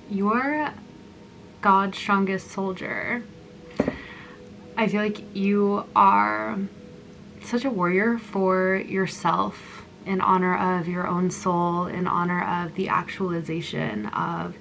You're God's strongest soldier. I feel like you are such a warrior for yourself, in honor of your own soul, in honor of the actualization of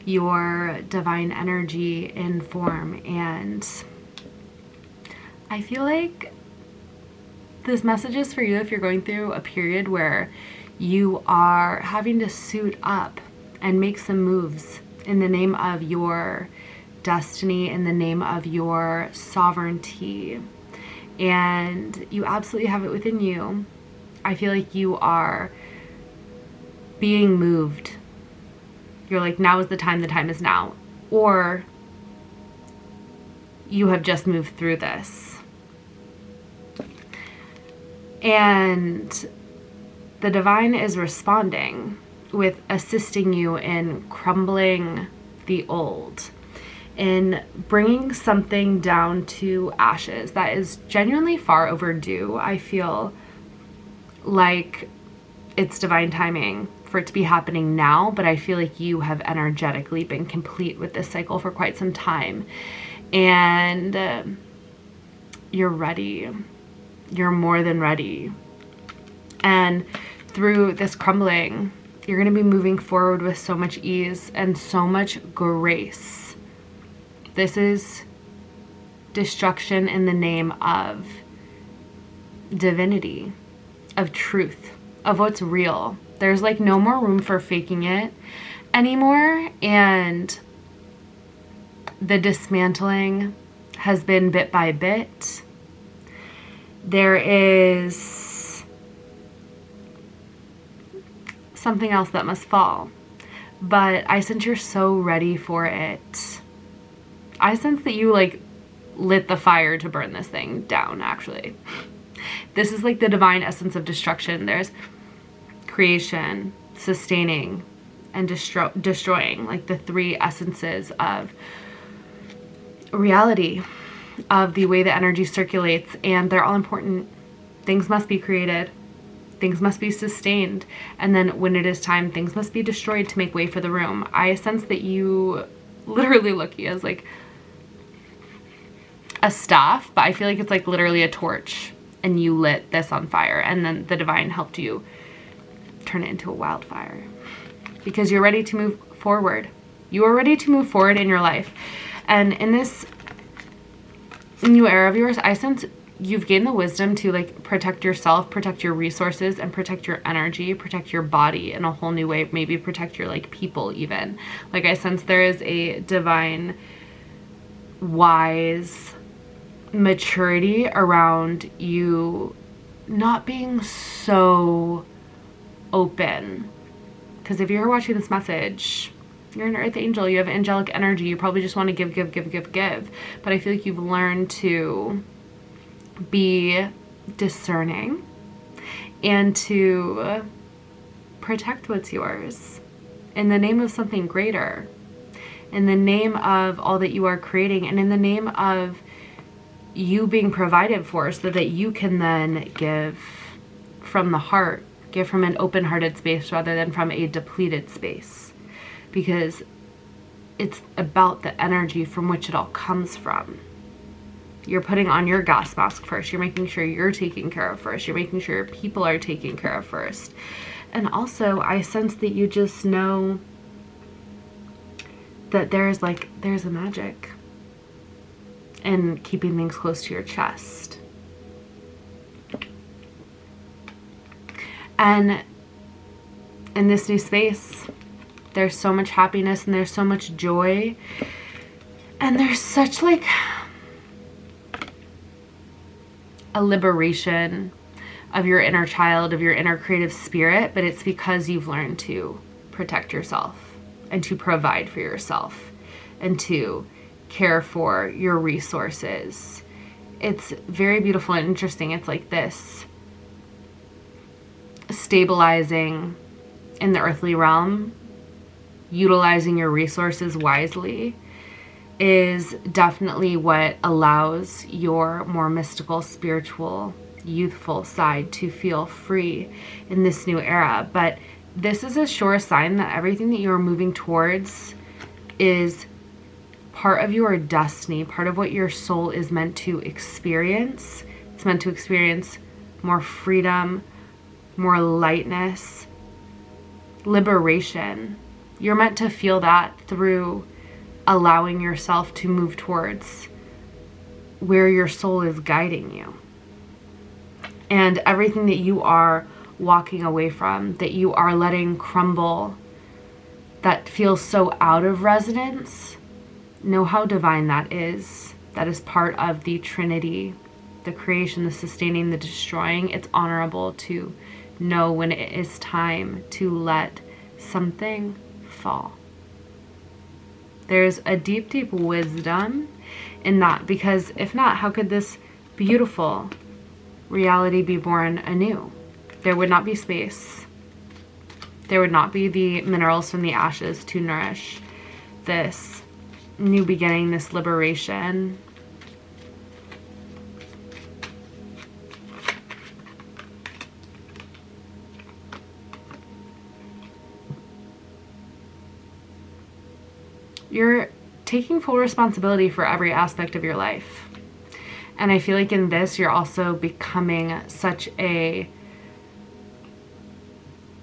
your divine energy in form. And I feel like this message is for you if you're going through a period where you are having to suit up and make some moves in the name of your destiny, in the name of your sovereignty. And you absolutely have it within you. I feel like you are being moved. You're like, now is the time is now. Or you have just moved through this. And the divine is responding with assisting you in crumbling the old, in bringing something down to ashes that is genuinely far overdue. I feel like it's divine timing for it to be happening now, but I feel like you have energetically been complete with this cycle for quite some time, and you're ready. You're more than ready. And through this crumbling, you're going to be moving forward with so much ease and so much grace. This is destruction in the name of divinity, of truth, of what's real. There's like no more room for faking it anymore. And the dismantling has been bit by bit. There is something else that must fall. But I sense you're so ready for it. I sense that you like lit the fire to burn this thing down, actually. This is like the divine essence of destruction. There's creation, sustaining, and destroying, like the three essences of reality, of the way the energy circulates, and they're all important. Things must be created, things must be sustained, and then when it is time, things must be destroyed to make way for the room. I sense that you literally look as like a staff, but I feel like it's like literally a torch, and you lit this on fire, and then the divine helped you turn it into a wildfire because you're ready to move forward. You are ready to move forward in your life. And in this new era of yours, I sense you've gained the wisdom to like protect yourself, protect your resources, and protect your energy, protect your body in a whole new way, maybe protect your like people even. Like I sense there is a divine, wise maturity around you not being so open. Because if you're watching this message, you're an earth angel, you have angelic energy, you probably just want to give. But I feel like you've learned to be discerning and to protect what's yours in the name of something greater, in the name of all that you are creating, and in the name of you being provided for so that you can then give from the heart, give from an open-hearted space rather than from a depleted space, because it's about the energy from which it all comes from. You're putting on your gas mask first. You're making sure you're taken care of first. You're making sure your people are taken care of first. And also, I sense that you just know that there's a magic in keeping things close to your chest. And in this new space, there's so much happiness and there's so much joy. And there's such like a liberation of your inner child, of your inner creative spirit, but it's because you've learned to protect yourself and to provide for yourself and to care for your resources. It's very beautiful and interesting. It's like this stabilizing in the earthly realm, utilizing your resources wisely is definitely what allows your more mystical, spiritual, youthful side to feel free in this new era. But this is a sure sign that everything that you are moving towards is part of your destiny, part of what your soul is meant to experience. It's meant to experience more freedom, more lightness, liberation. You're meant to feel that through allowing yourself to move towards where your soul is guiding you. And everything that you are walking away from, that you are letting crumble, that feels so out of resonance, know how divine that is. That is part of the Trinity, the creation, the sustaining, the destroying. It's honorable to know when it is time to let something fall. There's a deep, deep wisdom in that, because if not, how could this beautiful reality be born anew? There would not be space. There would not be the minerals from the ashes to nourish this new beginning, this liberation. You're taking full responsibility for every aspect of your life. And I feel like in this, you're also becoming such a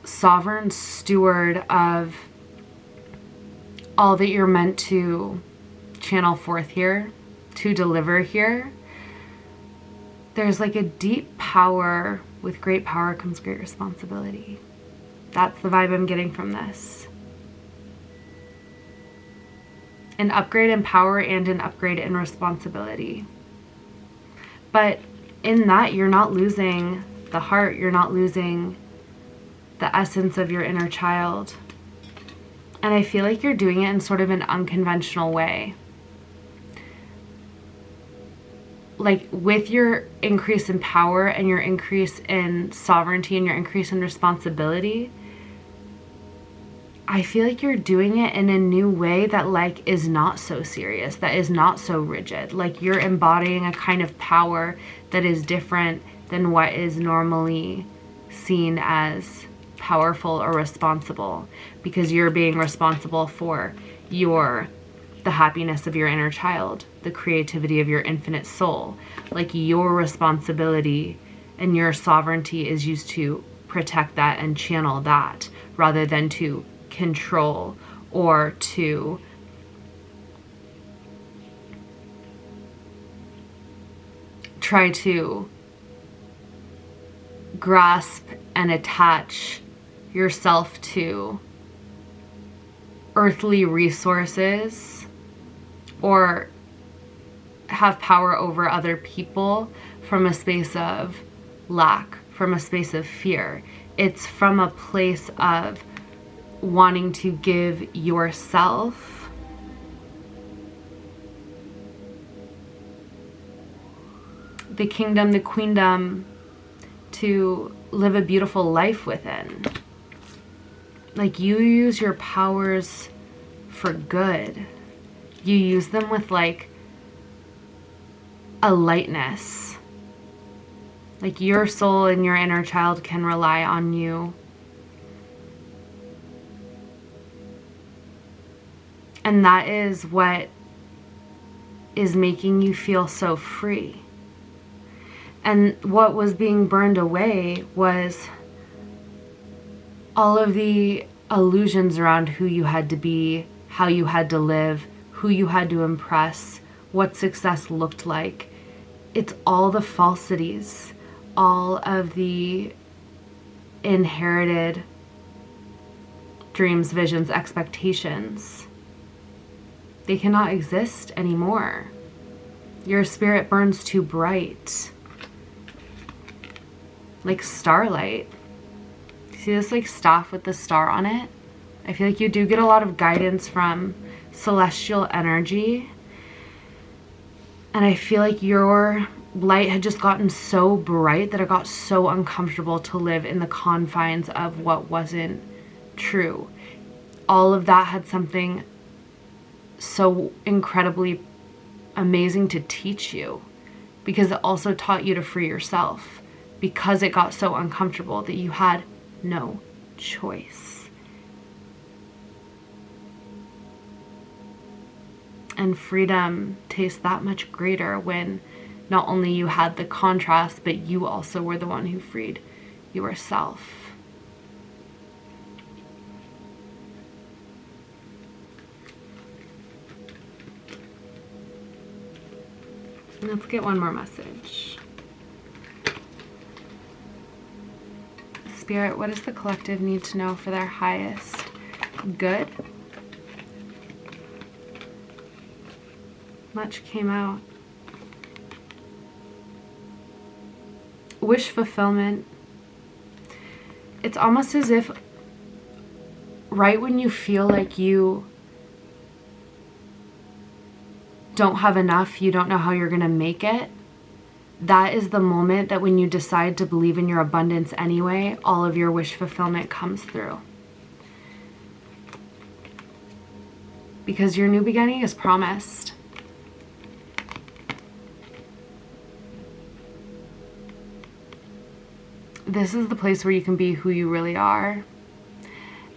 sovereign steward of all that you're meant to channel forth here, to deliver here. There's like a deep power. With great power comes great responsibility. That's the vibe I'm getting from this. An upgrade in power and an upgrade in responsibility. But in that, you're not losing the heart. You're not losing the essence of your inner child. And I feel like you're doing it in sort of an unconventional way. Like with your increase in power and your increase in sovereignty and your increase in responsibility, I feel like you're doing it in a new way that like is not so serious, that is not so rigid. Like you're embodying a kind of power that is different than what is normally seen as powerful or responsible, because you're being responsible for the happiness of your inner child, the creativity of your infinite soul. Like your responsibility and your sovereignty is used to protect that and channel that, rather than to control or to try to grasp and attach yourself to earthly resources or have power over other people from a space of lack, from a space of fear. It's from a place of wanting to give yourself the kingdom, the queendom, to live a beautiful life within. Like you use your powers for good. You use them with like a lightness. Like your soul and your inner child can rely on you. And that is what is making you feel so free. And what was being burned away was all of the illusions around who you had to be, how you had to live, who you had to impress, what success looked like. It's all the falsities, all of the inherited dreams, visions, expectations. They cannot exist anymore. Your spirit burns too bright. Like starlight. See this like staff with the star on it? I feel like you do get a lot of guidance from celestial energy. And I feel like your light had just gotten so bright that it got so uncomfortable to live in the confines of what wasn't true. All of that had something so incredibly amazing to teach you, because it also taught you to free yourself, because it got so uncomfortable that you had no choice. And freedom tastes that much greater when not only you had the contrast, but you also were the one who freed yourself. Let's get one more message. Spirit, what does the collective need to know for their highest good? Much came out. Wish fulfillment. It's almost as if right when you feel like you don't have enough, you don't know how you're going to make it, that is the moment that when you decide to believe in your abundance anyway, all of your wish fulfillment comes through. Because your new beginning is promised. This is the place where you can be who you really are,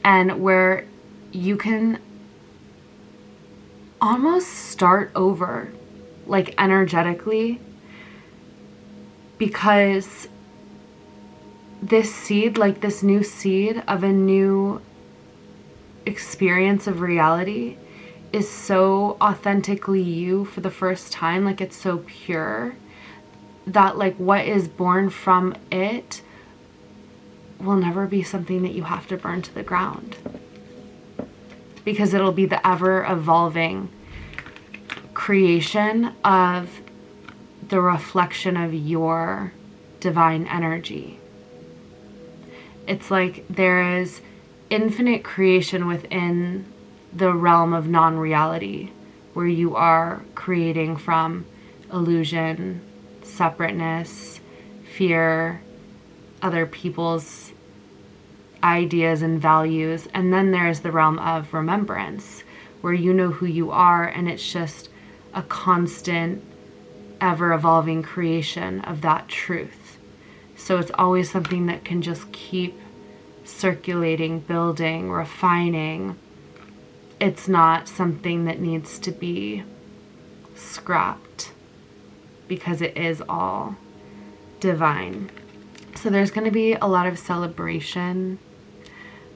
and where you can almost start over, like energetically, because this seed, like this new seed of a new experience of reality, is so authentically you for the first time. Like, it's so pure that like what is born from it will never be something that you have to burn to the ground, because it'll be the ever evolving creation of the reflection of your divine energy. It's like there is infinite creation within the realm of non-reality, where you are creating from illusion, separateness, fear, other people's ideas and values. And then there's the realm of remembrance, where you know who you are, and it's just a constant, ever-evolving creation of that truth. So it's always something that can just keep circulating, building, refining. It's not something that needs to be scrapped, because it is all divine. So there's going to be a lot of celebration.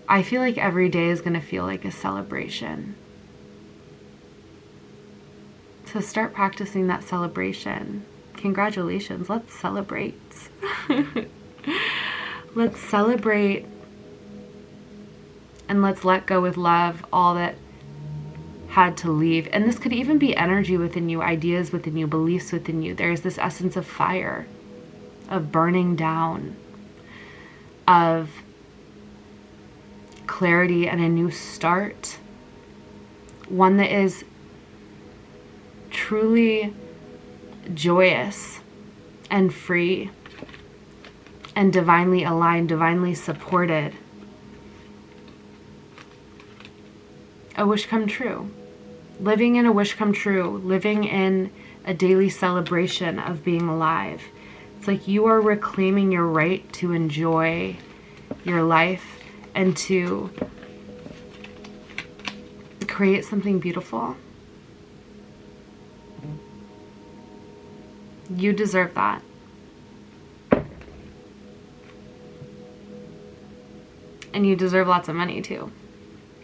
I feel like every day is going to feel like a celebration. So start practicing that celebration. Congratulations. Let's celebrate. Let's celebrate, and let's let go with love all that had to leave. And this could even be energy within you, ideas within you, beliefs within you. There's this essence of fire, of burning down, of clarity and a new start. One that is truly joyous and free and divinely aligned, divinely supported. A wish come true. Living in a wish come true. Living in a daily celebration of being alive. It's like you are reclaiming your right to enjoy your life and to create something beautiful. You deserve that. And you deserve lots of money too.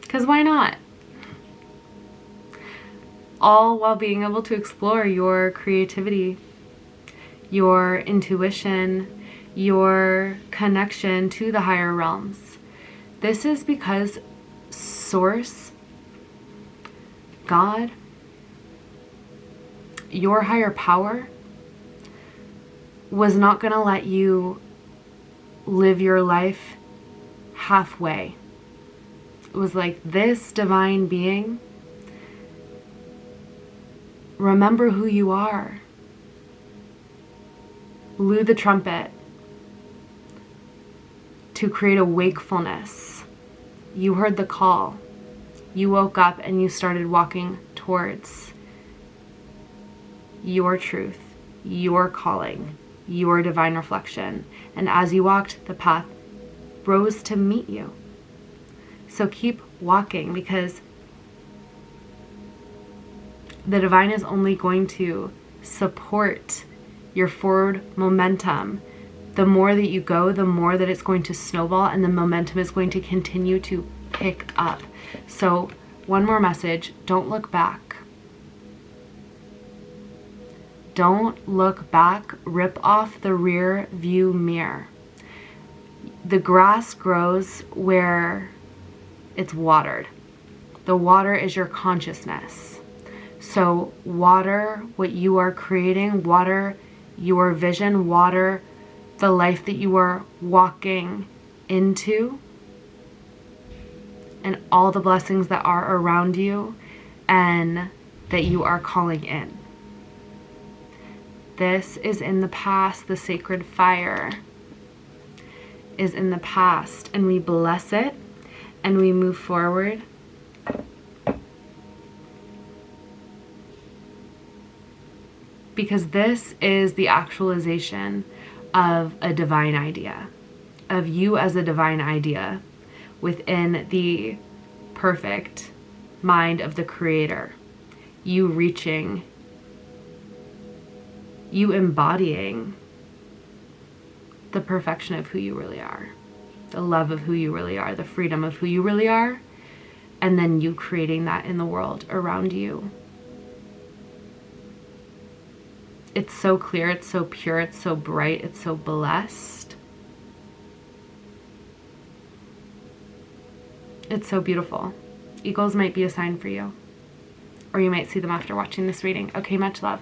Because why not? All while being able to explore your creativity, your intuition, your connection to the higher realms. This is because Source, God, your higher power, was not going to let you live your life halfway. It was like, this divine being, remember who you are. Blew the trumpet to create a wakefulness. You heard the call. You woke up and you started walking towards your truth, your calling, your divine reflection. And as you walked, the path rose to meet you. So keep walking, because the divine is only going to support your forward momentum. The more that you go, the more that it's going to snowball, and the momentum is going to continue to pick up. So one more message: don't look back. Don't look back. Rip off the rear view mirror. The grass grows where it's watered. The water is your consciousness. So water what you are creating, water your vision, water the life that you are walking into, and all the blessings that are around you and that you are calling in. This is in the past. The sacred fire is in the past, and we bless it and we move forward. Because this is the actualization of a divine idea, of you as a divine idea within the perfect mind of the Creator. You reaching, you embodying the perfection of who you really are, the love of who you really are, the freedom of who you really are, and then you creating that in the world around you. It's so clear, it's so pure, it's so bright, it's so blessed. It's so beautiful. Eagles might be a sign for you, or you might see them after watching this reading. Okay, much love.